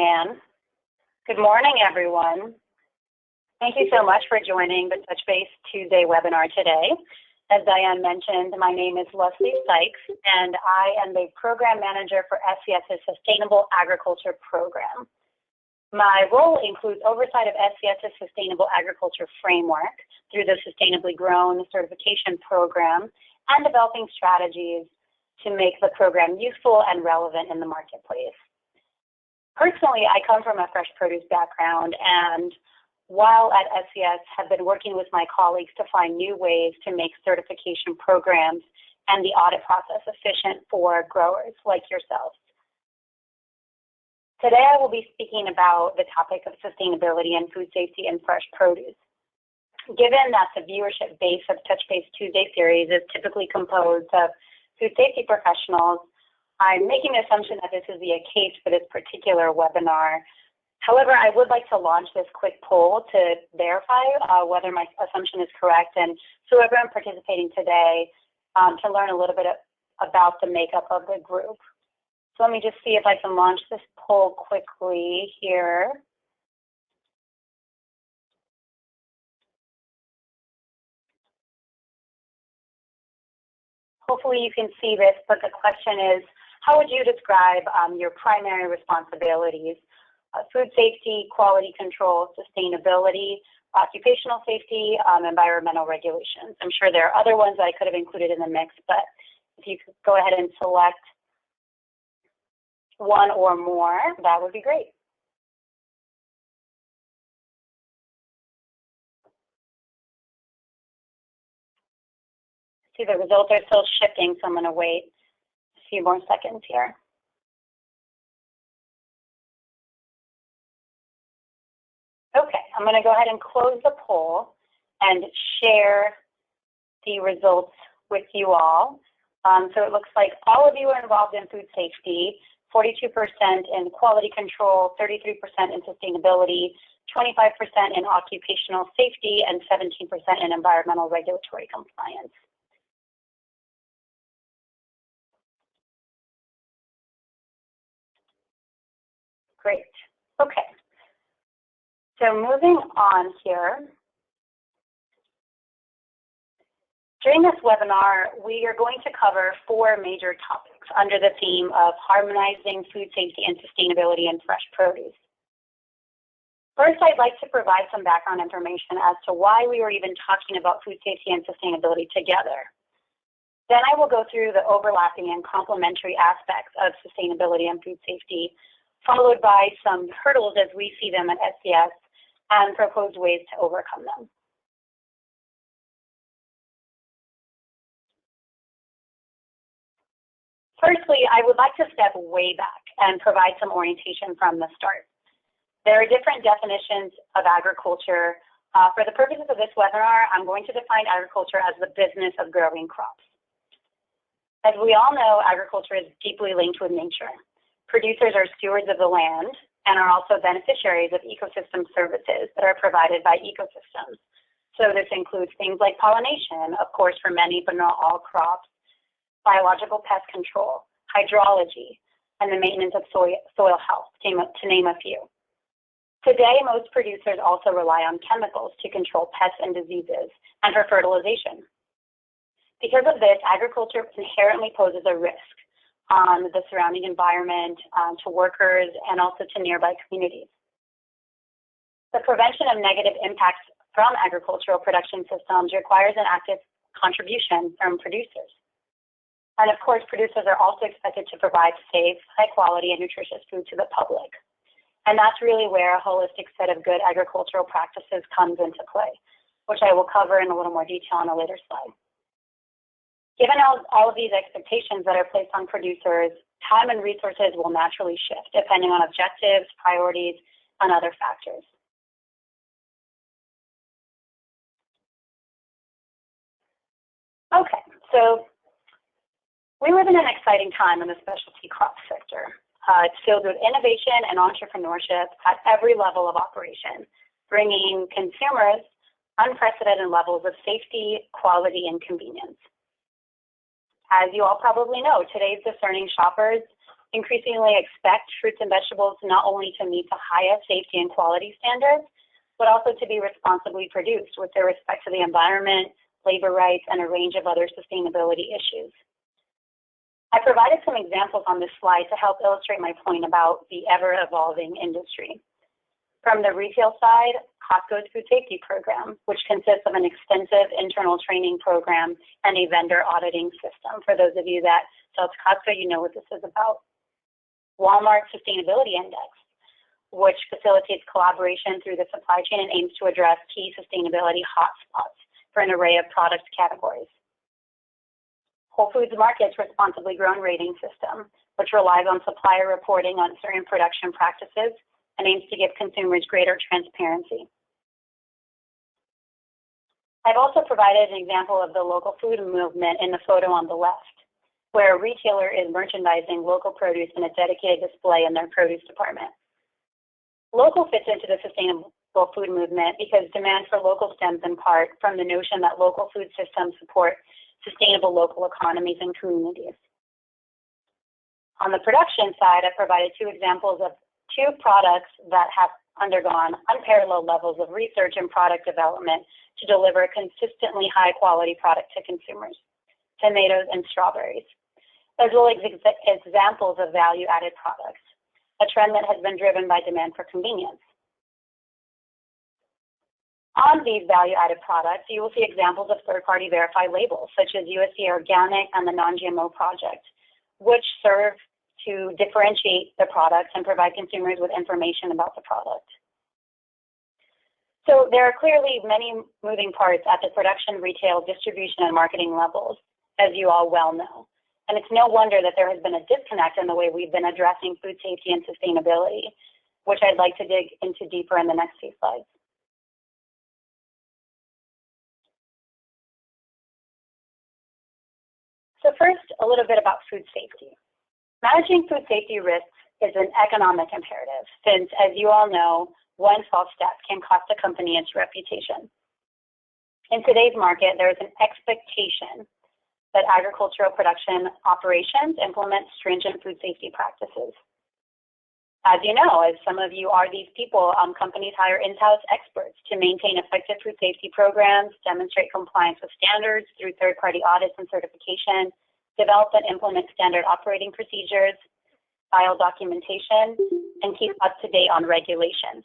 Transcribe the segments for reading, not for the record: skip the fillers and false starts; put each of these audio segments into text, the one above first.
Anne. Good morning, everyone. Thank you so much for joining the Touch Base Tuesday webinar today. As Diane mentioned, my name is Leslie Sykes, and I am the Program Manager for SCS's Sustainable Agriculture Program. My role includes oversight of SCS's Sustainable Agriculture Framework through the Sustainably Grown Certification Program and developing strategies to make the program useful and relevant in the marketplace. Personally, I come from a fresh produce background, and while at SCS, have been working with my colleagues to find new ways to make certification programs and the audit process efficient for growers like yourselves. Today, I will be speaking about the topic of sustainability and food safety in fresh produce. Given that the viewership base of Touch Base Tuesday series is typically composed of food safety professionals, I'm making the assumption that this is the case for this particular webinar. However, I would like to launch this quick poll to verify whether my assumption is correct, and so everyone participating today to learn a little bit about the makeup of the group. So let me just see if I can launch this poll quickly here. Hopefully you can see this, but the question is, how would you describe your primary responsibilities? Food safety, quality control, sustainability, occupational safety, environmental regulations. I'm sure there are other ones that I could have included in the mix, but if you could go ahead and select one or more, that would be great. See, the results are still shifting, so I'm going to wait a few more seconds here. Okay, I'm going to go ahead and close the poll and share the results with you all. So it looks like all of you are involved in food safety, 42% in quality control, 33% in sustainability, 25% in occupational safety, and 17% in environmental regulatory compliance. Great. Okay. So moving on here, during this webinar, we are going to cover 4 major topics under the theme of harmonizing food safety and sustainability in fresh produce. First, I'd like to provide some background information as to why we were even talking about food safety and sustainability together. Then I will go through the overlapping and complementary aspects of sustainability and food safety, followed by some hurdles as we see them at SCS, and proposed ways to overcome them. Firstly, I would like to step way back and provide some orientation from the start. There are different definitions of agriculture. For the purposes of this webinar, I'm going to define agriculture as the business of growing crops. As we all know, agriculture is deeply linked with nature. Producers are stewards of the land and are also beneficiaries of ecosystem services that are provided by ecosystems. So this includes things like pollination, of course, for many but not all crops, biological pest control, hydrology, and the maintenance of soil health, to name a few. Today, most producers also rely on chemicals to control pests and diseases and for fertilization. Because of this, agriculture inherently poses a risk on the surrounding environment, to workers, and also to nearby communities. The prevention of negative impacts from agricultural production systems requires an active contribution from producers. And of course, producers are also expected to provide safe, high quality, and nutritious food to the public. And that's really where a holistic set of good agricultural practices comes into play, which I will cover in a little more detail on a later slide. Given all of these expectations that are placed on producers, time and resources will naturally shift depending on objectives, priorities, and other factors. Okay, so we live in an exciting time in the specialty crop sector. It's filled with innovation and entrepreneurship at every level of operation, bringing consumers unprecedented levels of safety, quality, and convenience. As you all probably know, today's discerning shoppers increasingly expect fruits and vegetables not only to meet the highest safety and quality standards, but also to be responsibly produced with respect to the environment, labor rights, and a range of other sustainability issues. I provided some examples on this slide to help illustrate my point about the ever-evolving industry. From the retail side, Costco's food safety program, which consists of an extensive internal training program and a vendor auditing system. For those of you that sell to Costco, you know what this is about. Walmart's Sustainability Index, which facilitates collaboration through the supply chain and aims to address key sustainability hotspots for an array of product categories. Whole Foods Market's Responsibly Grown rating system, which relies on supplier reporting on certain production practices and aims to give consumers greater transparency. I've also provided an example of the local food movement in the photo on the left, where a retailer is merchandising local produce in a dedicated display in their produce department. Local fits into the sustainable food movement because demand for local stems in part from the notion that local food systems support sustainable local economies and communities. On the production side, I provided two examples of two products that have undergone unparalleled levels of research and product development to deliver consistently high quality product to consumers, tomatoes and strawberries, as well as examples of value-added products, a trend that has been driven by demand for convenience. On these value-added products, you will see examples of third-party verified labels, such as USDA Organic and the Non-GMO Project, which serve to differentiate the products and provide consumers with information about the product. So there are clearly many moving parts at the production, retail, distribution, and marketing levels, as you all well know. And it's no wonder that there has been a disconnect in the way we've been addressing food safety and sustainability, which I'd like to dig into deeper in the next few slides. So first, a little bit about food safety. Managing food safety risks is an economic imperative, since, as you all know, one false step can cost a company its reputation. In today's market, there is an expectation that agricultural production operations implement stringent food safety practices. As you know, as some of you are these people, companies hire in-house experts to maintain effective food safety programs, demonstrate compliance with standards through third-party audits and certification, develop and implement standard operating procedures, file documentation, and keep up to date on regulations.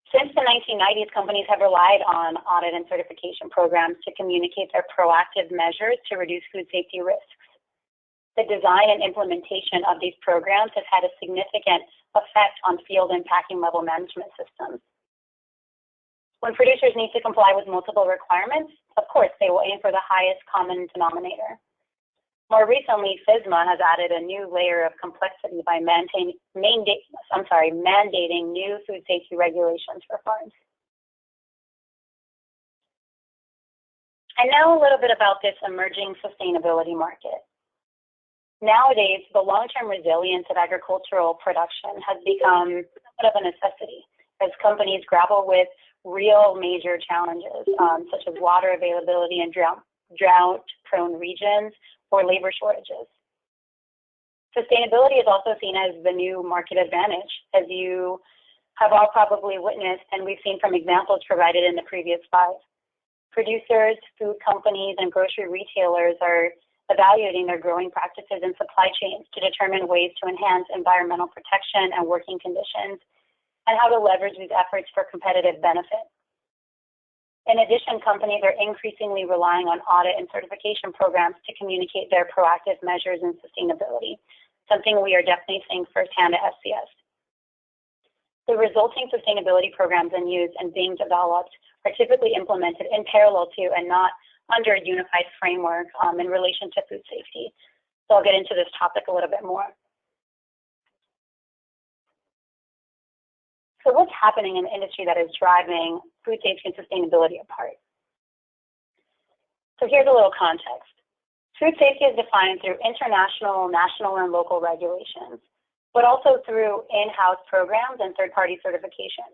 Since the 1990s, companies have relied on audit and certification programs to communicate their proactive measures to reduce food safety risks. The design and implementation of these programs has had a significant effect on field and packing level management systems. When producers need to comply with multiple requirements, of course, they will aim for the highest common denominator. More recently, FSMA has added a new layer of complexity by mandating new food safety regulations for farms. And now a little bit about this emerging sustainability market. Nowadays, the long-term resilience of agricultural production has become somewhat of a necessity as companies grapple with real major challenges, such as water availability in drought-prone regions or labor shortages. Sustainability is also seen as the new market advantage, as you have all probably witnessed, and we've seen from examples provided in the previous slides. Producers, food companies, and grocery retailers are evaluating their growing practices and supply chains to determine ways to enhance environmental protection and working conditions, and how to leverage these efforts for competitive benefit. In addition, companies are increasingly relying on audit and certification programs to communicate their proactive measures in sustainability, something we are definitely seeing firsthand at SCS. The resulting sustainability programs in use and being developed are typically implemented in parallel to and not under a unified framework in relation to food safety. So I'll get into this topic a little bit more. So what's happening in the industry that is driving food safety and sustainability apart? So here's a little context. Food safety is defined through international, national, and local regulations, but also through in-house programs and third-party certifications.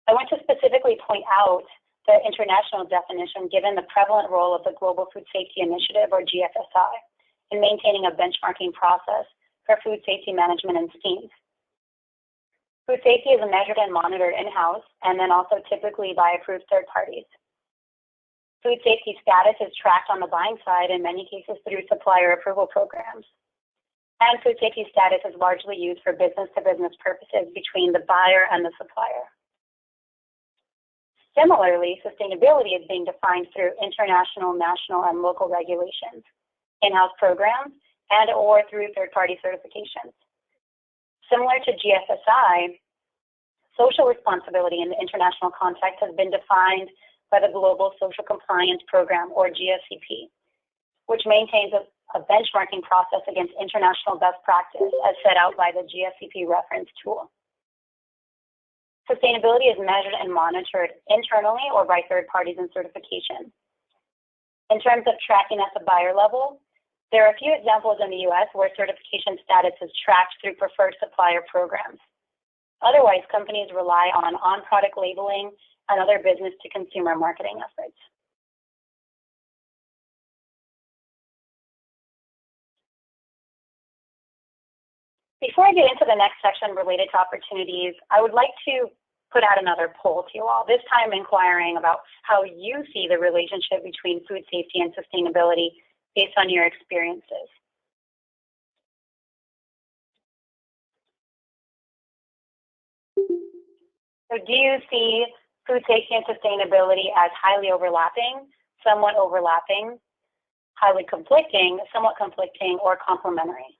I want to specifically point out the international definition given the prevalent role of the Global Food Safety Initiative, or GFSI, in maintaining a benchmarking process for food safety management and STEAMs. Food safety is measured and monitored in-house and then also typically by approved third parties. Food safety status is tracked on the buying side in many cases through supplier approval programs. And food safety status is largely used for business-to-business purposes between the buyer and the supplier. Similarly, sustainability is being defined through international, national, and local regulations, in-house programs, and or through third-party certifications. Similar to GFSI, social responsibility in the international context has been defined by the Global Social Compliance Program, or GSCP, which maintains a benchmarking process against international best practice as set out by the GSCP reference tool. Sustainability is measured and monitored internally or by third parties in certification. In terms of tracking at the buyer level, there are a few examples in the US where certification status is tracked through preferred supplier programs. Otherwise, companies rely on on-product labeling and other business-to-consumer marketing efforts. Before I get into the next section related to opportunities, I would like to put out another poll to you all, this time inquiring about how you see the relationship between food safety and sustainability based on your experiences. So do you see food safety and sustainability as highly overlapping, somewhat overlapping, highly conflicting, somewhat conflicting, or complementary?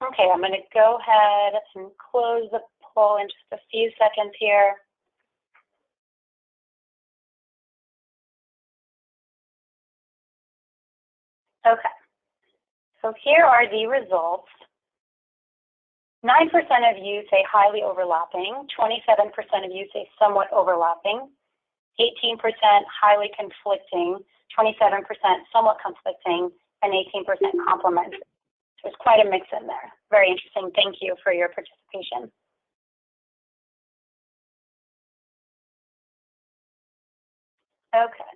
Okay, I'm going to go ahead and close the poll in just a few seconds here. Okay, so here are the results. 9% of you say highly overlapping, 27% of you say somewhat overlapping, 18% highly conflicting, 27% somewhat conflicting, and 18% complementary. There's quite a mix in there. Very interesting. Thank you for your participation. Okay.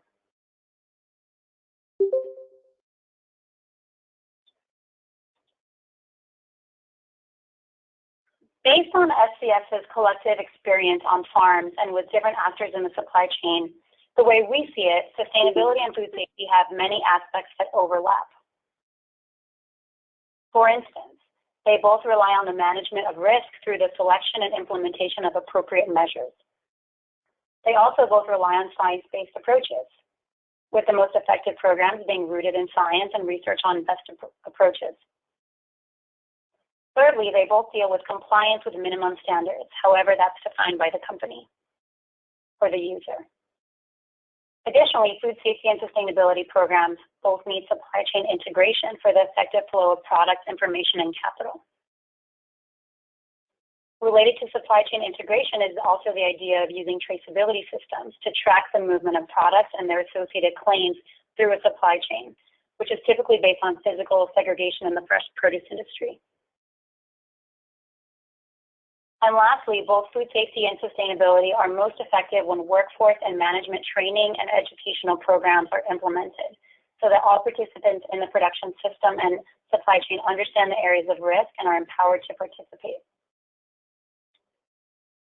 Based on SCS's collective experience on farms and with different actors in the supply chain, the way we see it, sustainability and food safety have many aspects that overlap. For instance, they both rely on the management of risk through the selection and implementation of appropriate measures. They also both rely on science-based approaches, with the most effective programs being rooted in science and research on best approaches. Thirdly, they both deal with compliance with minimum standards, however that's defined by the company or the user. Additionally, food safety and sustainability programs both need supply chain integration for the effective flow of products, information, and capital. Related to supply chain integration is also the idea of using traceability systems to track the movement of products and their associated claims through a supply chain, which is typically based on physical segregation in the fresh produce industry. And lastly, both food safety and sustainability are most effective when workforce and management training and educational programs are implemented so that all participants in the production system and supply chain understand the areas of risk and are empowered to participate.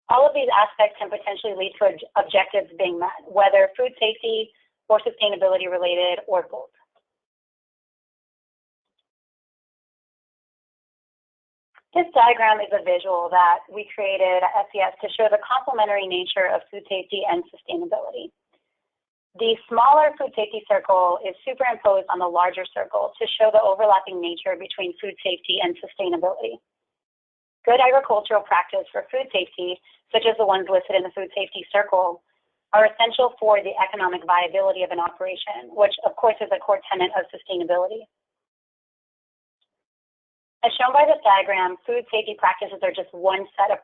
All of these aspects can potentially lead to objectives being met, whether food safety or sustainability related or both. This diagram is a visual that we created at SES to show the complementary nature of food safety and sustainability. The smaller food safety circle is superimposed on the larger circle to show the overlapping nature between food safety and sustainability. Good agricultural practice for food safety, such as the ones listed in the food safety circle, are essential for the economic viability of an operation, which of course is a core tenet of sustainability. As shown by this diagram, food safety practices are just one set of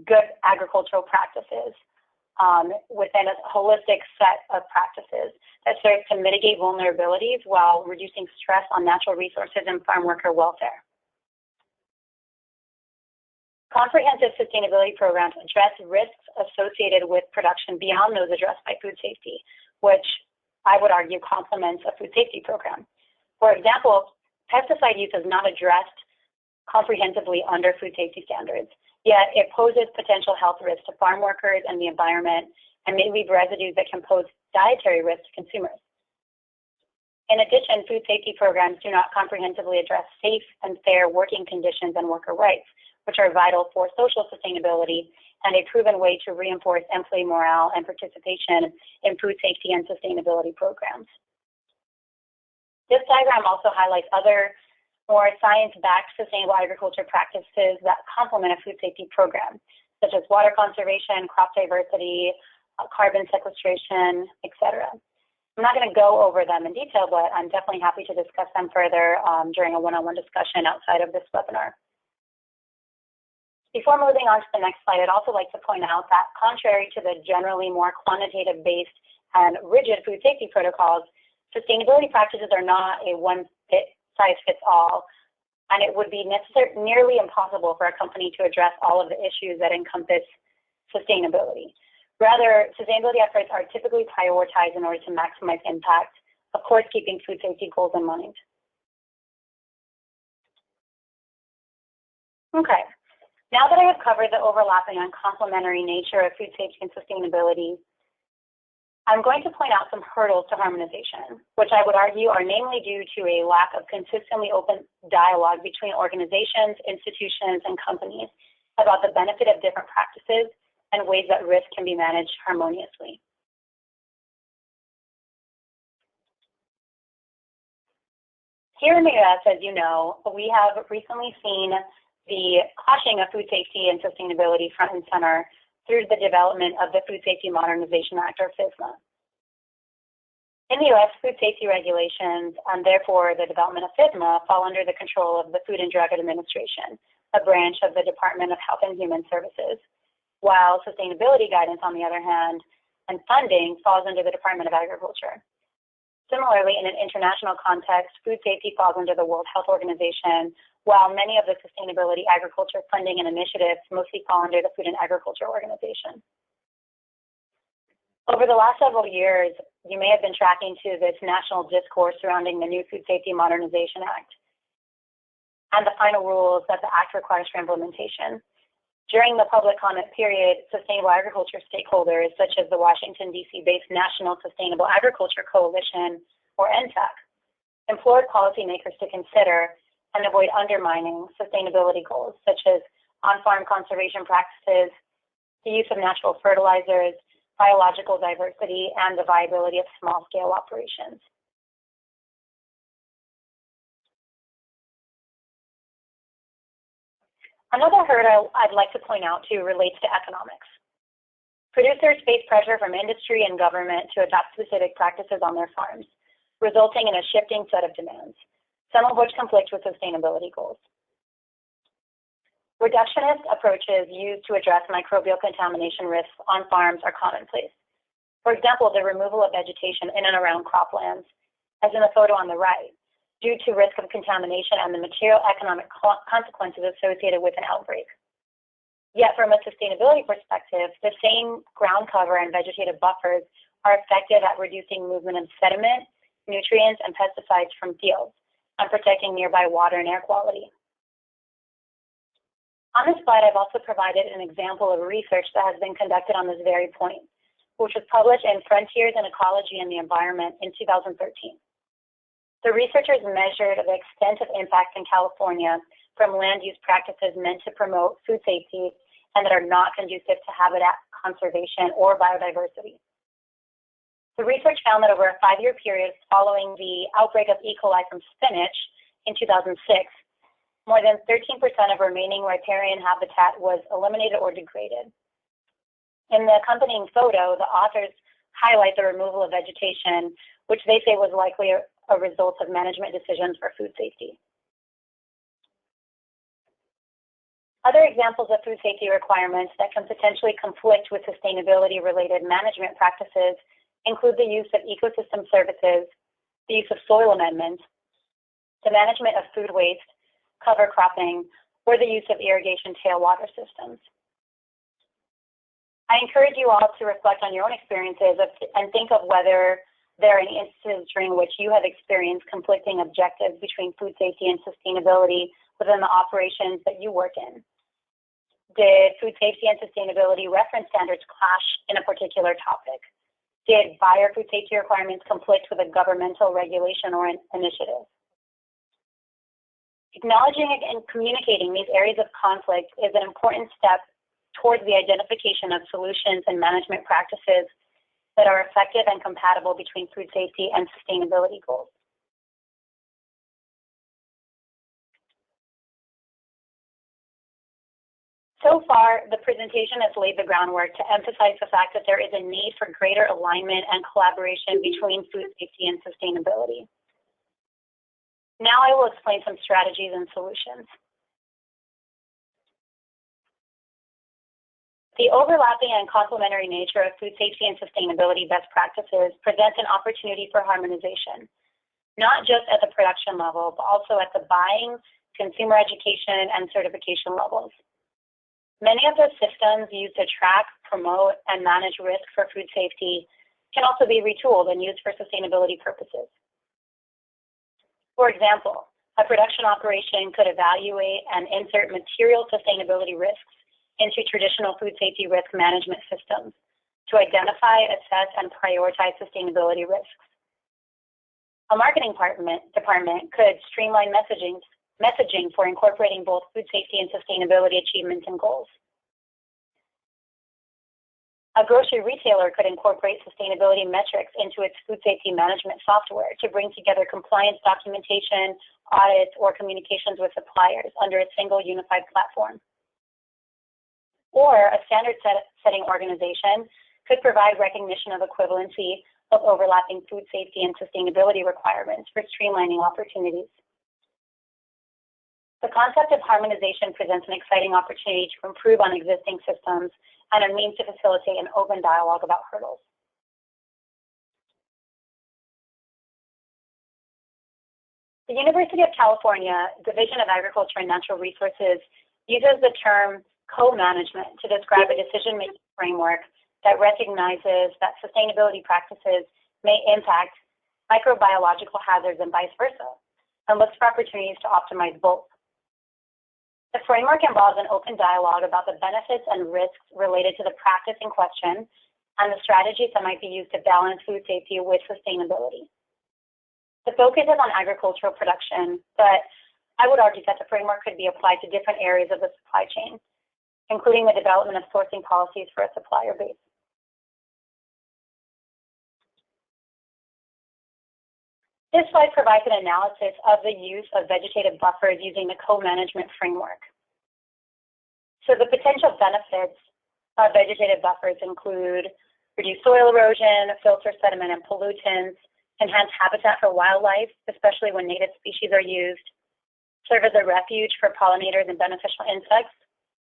good agricultural practices. within a holistic set of practices that serve to mitigate vulnerabilities while reducing stress on natural resources and farm worker welfare. Comprehensive sustainability programs address risks associated with production beyond those addressed by food safety, which I would argue complements a food safety program. For example, pesticide use is not addressed comprehensively under food safety standards, yet it poses potential health risks to farm workers and the environment and may leave residues that can pose dietary risks to consumers. In addition, food safety programs do not comprehensively address safe and fair working conditions and worker rights, which are vital for social sustainability and a proven way to reinforce employee morale and participation in food safety and sustainability programs. This diagram also highlights other more science-backed sustainable agriculture practices that complement a food safety program, such as water conservation, crop diversity, carbon sequestration, etc. I'm not going to go over them in detail, but I'm definitely happy to discuss them further during a one-on-one discussion outside of this webinar. Before moving on to the next slide, I'd also like to point out that contrary to the generally more quantitative-based and rigid food safety protocols, sustainability practices are not a one-size-fits-all, and it would be nearly impossible for a company to address all of the issues that encompass sustainability. Rather, sustainability efforts are typically prioritized in order to maximize impact, of course, keeping food safety goals in mind. Okay. Now that I have covered the overlapping and complementary nature of food safety and sustainability, I'm going to point out some hurdles to harmonization, which I would argue are namely due to a lack of consistently open dialogue between organizations, institutions, and companies about the benefit of different practices and ways that risk can be managed harmoniously. Here in the US, as you know, we have recently seen the clashing of food safety and sustainability front and center through the development of the Food Safety Modernization Act, or FSMA. In the U.S., food safety regulations, and therefore the development of FSMA, fall under the control of the Food and Drug Administration, a branch of the Department of Health and Human Services, while sustainability guidance, on the other hand, and funding falls under the Department of Agriculture. Similarly, in an international context, food safety falls under the World Health Organization, while many of the sustainability agriculture funding and initiatives mostly fall under the Food and Agriculture Organization. Over the last several years, you may have been tracking to this national discourse surrounding the new Food Safety Modernization Act and the final rules that the Act requires for implementation. During the public comment period, sustainable agriculture stakeholders, such as the Washington, D.C.-based National Sustainable Agriculture Coalition, or NSAC, implored policymakers to consider and avoid undermining sustainability goals, such as on-farm conservation practices, the use of natural fertilizers, biological diversity, and the viability of small-scale operations. Another hurdle I'd like to point out too relates to economics. Producers face pressure from industry and government to adopt specific practices on their farms, resulting in a shifting set of demands, some of which conflict with sustainability goals. Reductionist approaches used to address microbial contamination risks on farms are commonplace. For example, the removal of vegetation in and around croplands, as in the photo on the right, due to risk of contamination and the material economic consequences associated with an outbreak. Yet from a sustainability perspective, the same ground cover and vegetative buffers are effective at reducing movement of sediment, nutrients, and pesticides from fields, and protecting nearby water and air quality. On this slide, I've also provided an example of research that has been conducted on this very point, which was published in Frontiers in Ecology and the Environment in 2013. The researchers measured the extent of impact in California from land use practices meant to promote food safety and that are not conducive to habitat conservation or biodiversity. The research found that over a 5-year period following the outbreak of E. coli from spinach in 2006, more than 13% of remaining riparian habitat was eliminated or degraded. In the accompanying photo, the authors highlight the removal of vegetation, which they say was likely a result of management decisions for food safety. Other examples of food safety requirements that can potentially conflict with sustainability-related management practices include the use of ecosystem services, the use of soil amendments, the management of food waste, cover cropping, or the use of irrigation tailwater systems. I encourage you all to reflect on your own experiences and think of whether there are any instances during which you have experienced conflicting objectives between food safety and sustainability within the operations that you work in. Did food safety and sustainability reference standards clash in a particular topic? Did buyer food safety requirements conflict with a governmental regulation or an initiative? Acknowledging and communicating these areas of conflict is an important step towards the identification of solutions and management practices that are effective and compatible between food safety and sustainability goals. So far, the presentation has laid the groundwork to emphasize the fact that there is a need for greater alignment and collaboration between food safety and sustainability. Now I will explain some strategies and solutions. The overlapping and complementary nature of food safety and sustainability best practices presents an opportunity for harmonization, not just at the production level, but also at the buying, consumer education, and certification levels. Many of the systems used to track, promote, and manage risk for food safety can also be retooled and used for sustainability purposes. For example, a production operation could evaluate and insert material sustainability risks into traditional food safety risk management systems to identify, assess, and prioritize sustainability risks. A marketing department could streamline messaging for incorporating both food safety and sustainability achievements and goals. A grocery retailer could incorporate sustainability metrics into its food safety management software to bring together compliance documentation, audits, or communications with suppliers under a single unified platform. Or a standard-setting organization could provide recognition of equivalency of overlapping food safety and sustainability requirements for streamlining opportunities. The concept of harmonization presents an exciting opportunity to improve on existing systems and a means to facilitate an open dialogue about hurdles. The University of California Division of Agriculture and Natural Resources uses the term co-management to describe a decision-making framework that recognizes that sustainability practices may impact microbiological hazards and vice versa, and looks for opportunities to optimize both. The framework involves an open dialogue about the benefits and risks related to the practice in question and the strategies that might be used to balance food safety with sustainability. The focus is on agricultural production, but I would argue that the framework could be applied to different areas of the supply chain, including the development of sourcing policies for a supplier base. This slide provides an analysis of the use of vegetative buffers using the co-management framework. So the potential benefits of vegetative buffers include reduced soil erosion, filter sediment and pollutants, enhance habitat for wildlife, especially when native species are used, serve as a refuge for pollinators and beneficial insects,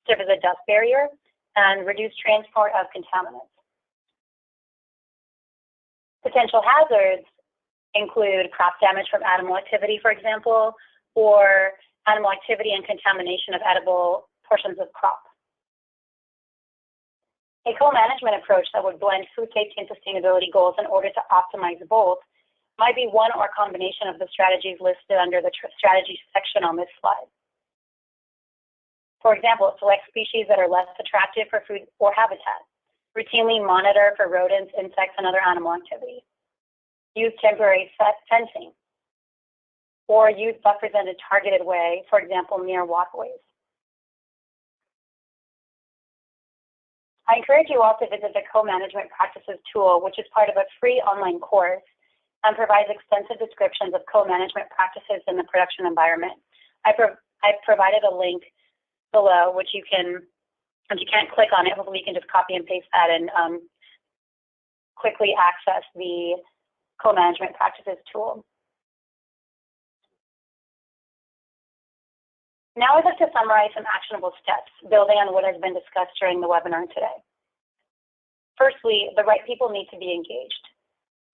serve as a dust barrier, and reduce transport of contaminants. Potential hazards include crop damage from animal activity, for example, or animal activity and contamination of edible portions of crop. A co-management approach that would blend food safety and sustainability goals in order to optimize both might be one or combination of the strategies listed under the strategy section on this slide. For example, select species that are less attractive for food or habitat. Routinely monitor for rodents, insects, and other animal activity. Use temporary fencing, or use buffers in a targeted way, for example, near waterways. I encourage you all to visit the Co-Management Practices tool, which is part of a free online course and provides extensive descriptions of co-management practices in the production environment. I've provided a link below, which you can, if you can't click on it, hopefully you can just copy and paste that and quickly access the Co-Management Practices tool. Now I'd like to summarize some actionable steps building on what has been discussed during the webinar today. Firstly, the right people need to be engaged.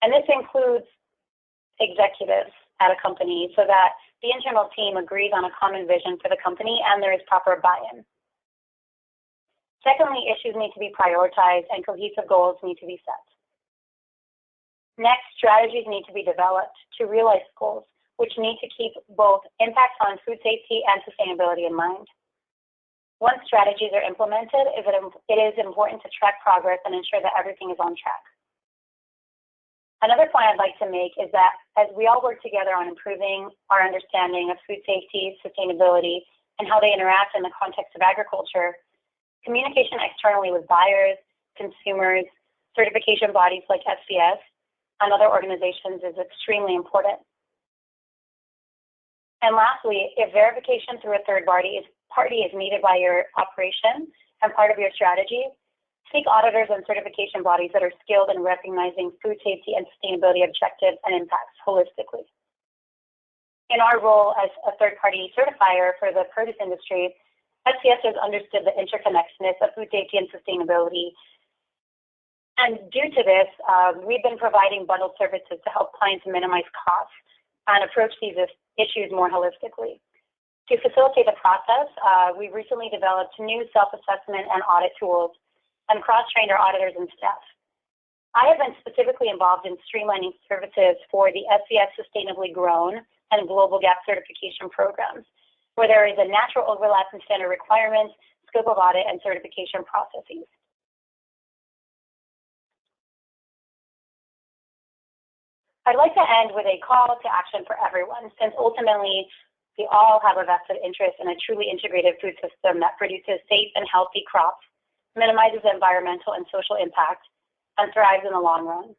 And this includes executives at a company so that the internal team agrees on a common vision for the company and there is proper buy-in. Secondly, issues need to be prioritized and cohesive goals need to be set. Next, strategies need to be developed to realize goals, which need to keep both impacts on food safety and sustainability in mind. Once strategies are implemented, it is important to track progress and ensure that everything is on track. Another point I'd like to make is that as we all work together on improving our understanding of food safety, sustainability, and how they interact in the context of agriculture, communication externally with buyers, consumers, certification bodies like SCS, and other organizations is extremely important. And lastly, if verification through a third party is needed by your operation and part of your strategy, seek auditors and certification bodies that are skilled in recognizing food safety and sustainability objectives and impacts holistically. In our role as a third-party certifier for the produce industry, SCS has understood the interconnectedness of food safety and sustainability. And due to this, we've been providing bundled services to help clients minimize costs and approach these issues more holistically. To facilitate the process, we recently developed new self-assessment and audit tools and cross-trained our auditors and staff. I have been specifically involved in streamlining services for the SCS Sustainably Grown and Global Gap certification programs, where there is a natural overlap in standard requirements, scope of audit, and certification processes. I'd like to end with a call to action for everyone, since ultimately we all have a vested interest in a truly integrated food system that produces safe and healthy crops, minimizes environmental and social impact, and thrives in the long run.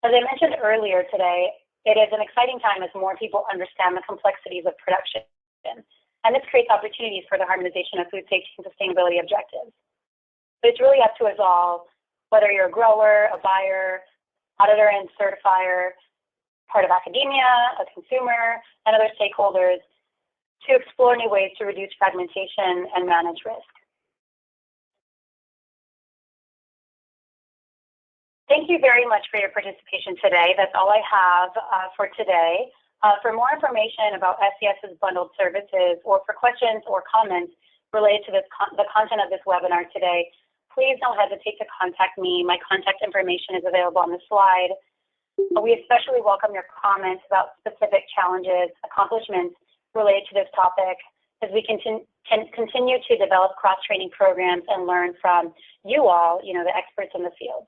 As I mentioned earlier today, it is an exciting time as more people understand the complexities of production, and this creates opportunities for the harmonization of food safety and sustainability objectives. But it's really up to us all, whether you're a grower, a buyer, auditor and certifier, part of academia, a consumer, and other stakeholders, to explore new ways to reduce fragmentation and manage risk. Thank you very much for your participation today. That's all I have for today. For more information about SCS's bundled services, or for questions or comments related to the content of this webinar today, please don't hesitate to contact me. My contact information is available on the slide. We especially welcome your comments about specific challenges, accomplishments related to this topic, as we can continue to develop cross-training programs and learn from you all, the experts in the field.